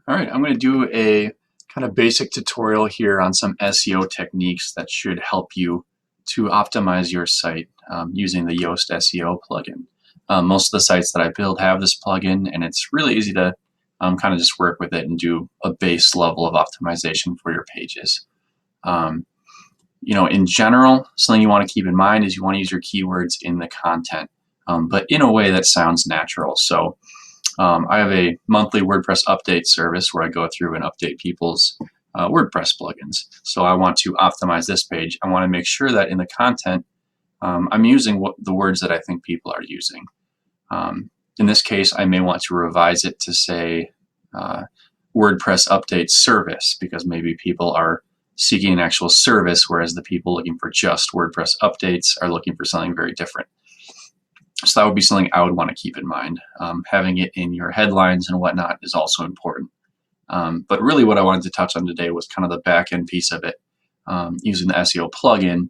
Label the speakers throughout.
Speaker 1: All right, I'm going to do a kind of basic tutorial here on some SEO techniques that should help you to optimize your site using the Yoast SEO plugin. Most of the sites that I build have this plugin, and it's really easy to kind of just work with it and do a base level of optimization for your pages. In general, something you want to keep in mind is you want to use your keywords in the content, but in a way that sounds natural. So I have a monthly WordPress update service where I go through and update people's WordPress plugins. So I want to optimize this page. I want to make sure that in the content, I'm using the words that I think people are using. In this case, I may want to revise it to say WordPress update service, because maybe people are seeking an actual service, whereas the people looking for just WordPress updates are looking for something very different. So that would be something I would want to keep in mind. Having it in your headlines and whatnot is also important. But really what I wanted to touch on today was kind of the back end piece of it, using the SEO plugin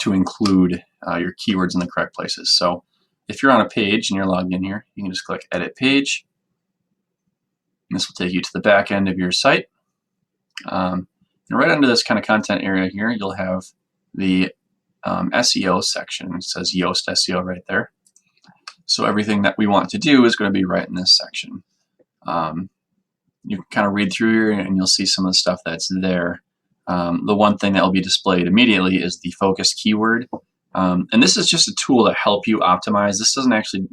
Speaker 1: to include your keywords in the correct places. So if you're on a page and you're logged in here, you can just click Edit Page. And this will take you to the back end of your site. And right under this kind of content area here, you'll have the SEO section. It says Yoast SEO right there. So everything that we want to do is going to be right in this section. You can kind of read through here and you'll see some of the stuff that's there. The one thing that will be displayed immediately is the focus keyword. And this is just a tool to help you optimize. This doesn't actually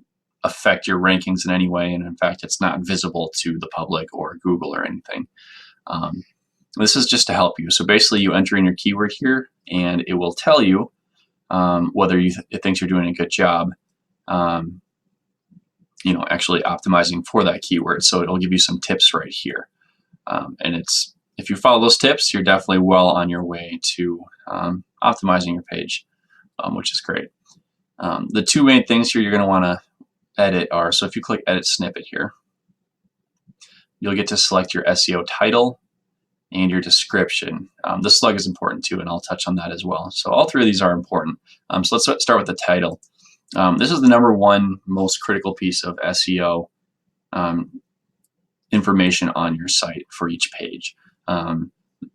Speaker 1: affect your rankings in any way, and in fact it's not visible to the public or Google or anything. This is just to help you. So basically you enter in your keyword here and it will tell you whether it thinks you're doing a good job actually optimizing for that keyword. So it'll give you some tips right here. And if you follow those tips, you're definitely well on your way to optimizing your page, which is great. The two main things here you're going to want to edit are, so if you click Edit Snippet here, you'll get to select your SEO title and your description. The slug is important too, and I'll touch on that as well. So all three of these are important. So let's start with the title. This is the #1 most critical piece of SEO information on your site for each page.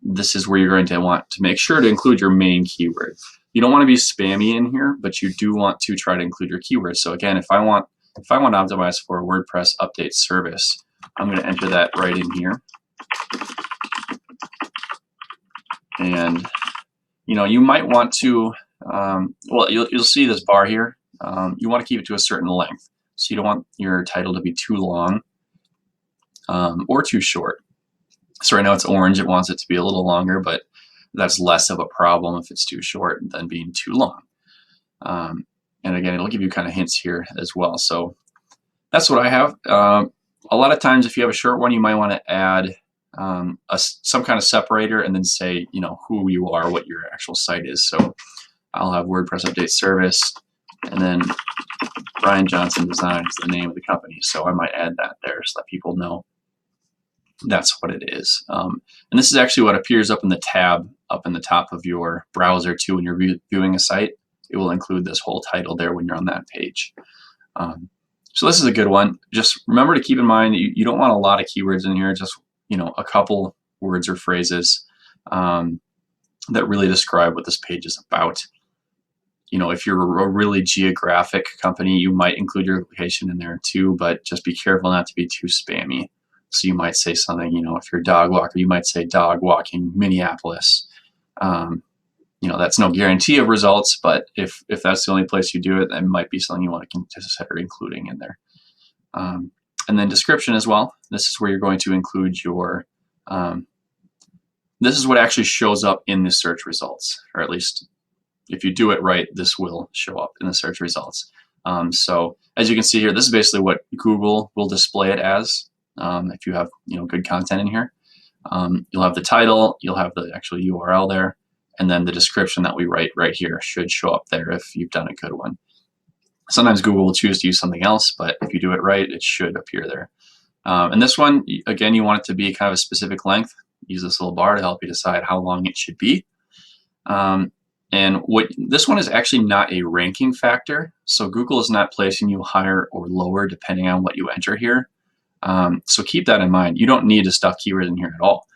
Speaker 1: This is where you're going to want to make sure to include your main keyword. You don't want to be spammy in here, but you do want to try to include your keywords. So again, if I want to optimize for a WordPress update service, I'm going to enter that right in here. And you might want to, well, you'll see this bar here. You want to keep it to a certain length. So you don't want your title to be too long or too short. So right now it's orange. It wants it to be a little longer, but that's less of a problem if it's too short than being too long. And again, it'll give you kind of hints here as well. So that's what I have. A lot of times if you have a short one, you might want to add some kind of separator and then say, who you are, what your actual site is. So I'll have WordPress update service, and then Brian Johnson Design is the name of the company. So I might add that there so that people know that's what it is. And this is actually what appears up in the tab up in the top of your browser too when you're viewing a site. It will include this whole title there when you're on that page. So this is a good one. Just remember to keep in mind you don't want a lot of keywords in here, just a couple words or phrases that really describe what this page is about. If you're a really geographic company, you might include your location in there too, but just be careful not to be too spammy. So you might say something, if you're a dog walker, you might say dog walking Minneapolis. That's no guarantee of results, but if that's the only place you do it, that might be something you want to consider including in there. And then description as well. This is where you're going to include your, this is what actually shows up in the search results, or at least if you do it right, this will show up in the search results. So as you can see here, this is basically what Google will display it as. If you have good content in here, you'll have the title, you'll have the actual URL there, and then the description that we write right here should show up there if you've done a good one. Sometimes Google will choose to use something else, but if you do it right, it should appear there. And this one, again, you want it to be kind of a specific length. Use this little bar to help you decide how long it should be. And this one is actually not a ranking factor, so Google is not placing you higher or lower depending on what you enter here. So keep that in mind. You don't need to stuff keywords in here at all.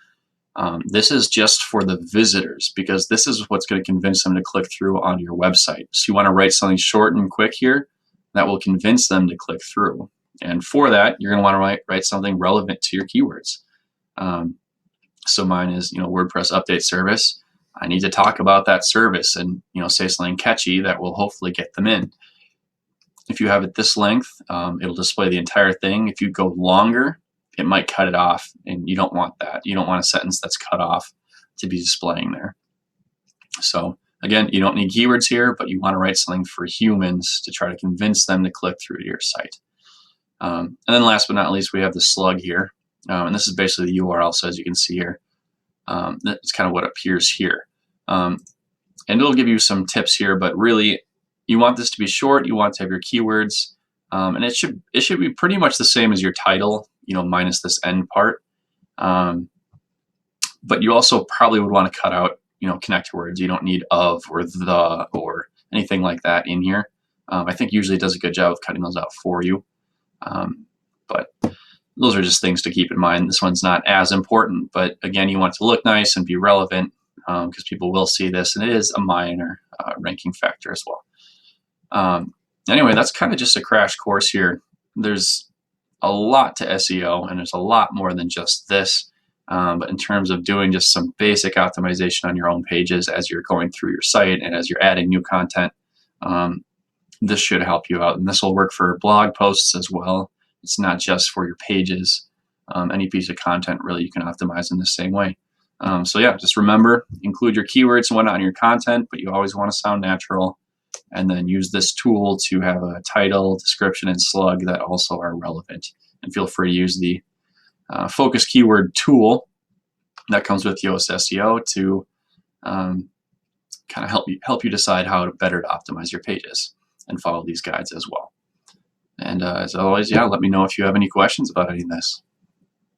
Speaker 1: This is just for the visitors, because this is what's going to convince them to click through onto your website. So you want to write something short and quick here that will convince them to click through. And for that, you're going to want to write something relevant to your keywords. So mine is, WordPress update service. I need to talk about that service and, say something catchy that will hopefully get them in. If you have it this length, it'll display the entire thing. If you go longer, it might cut it off, and you don't want that. You don't want a sentence that's cut off to be displaying there. So again, you don't need keywords here, but you want to write something for humans to try to convince them to click through to your site. And then last but not least, we have the slug here. And this is basically the URL, so as you can see here, that's kind of what appears here. And it'll give you some tips here, but really, you want this to be short. You want to have your keywords, and it should be pretty much the same as your title, minus this end part. But you also probably would want to cut out, connector words. You don't need of or the or anything like that in here. I think usually it does a good job of cutting those out for you. But those are just things to keep in mind. This one's not as important, but again, you want it to look nice and be relevant, because people will see this, and it is a minor ranking factor as well. Anyway, that's kind of just a crash course here. There's a lot to SEO, and there's a lot more than just this. But in terms of doing just some basic optimization on your own pages as you're going through your site and as you're adding new content, this should help you out. And this will work for blog posts as well. It's not just for your pages. Any piece of content really you can optimize in the same way. So yeah, just remember, include your keywords and whatnot in your content, but you always want to sound natural. And then use this tool to have a title, description, and slug that also are relevant. And feel free to use the focus keyword tool that comes with Yoast SEO to kind of help you decide how to better to optimize your pages, and follow these guides as well. And as always, yeah, let me know if you have any questions about any of this.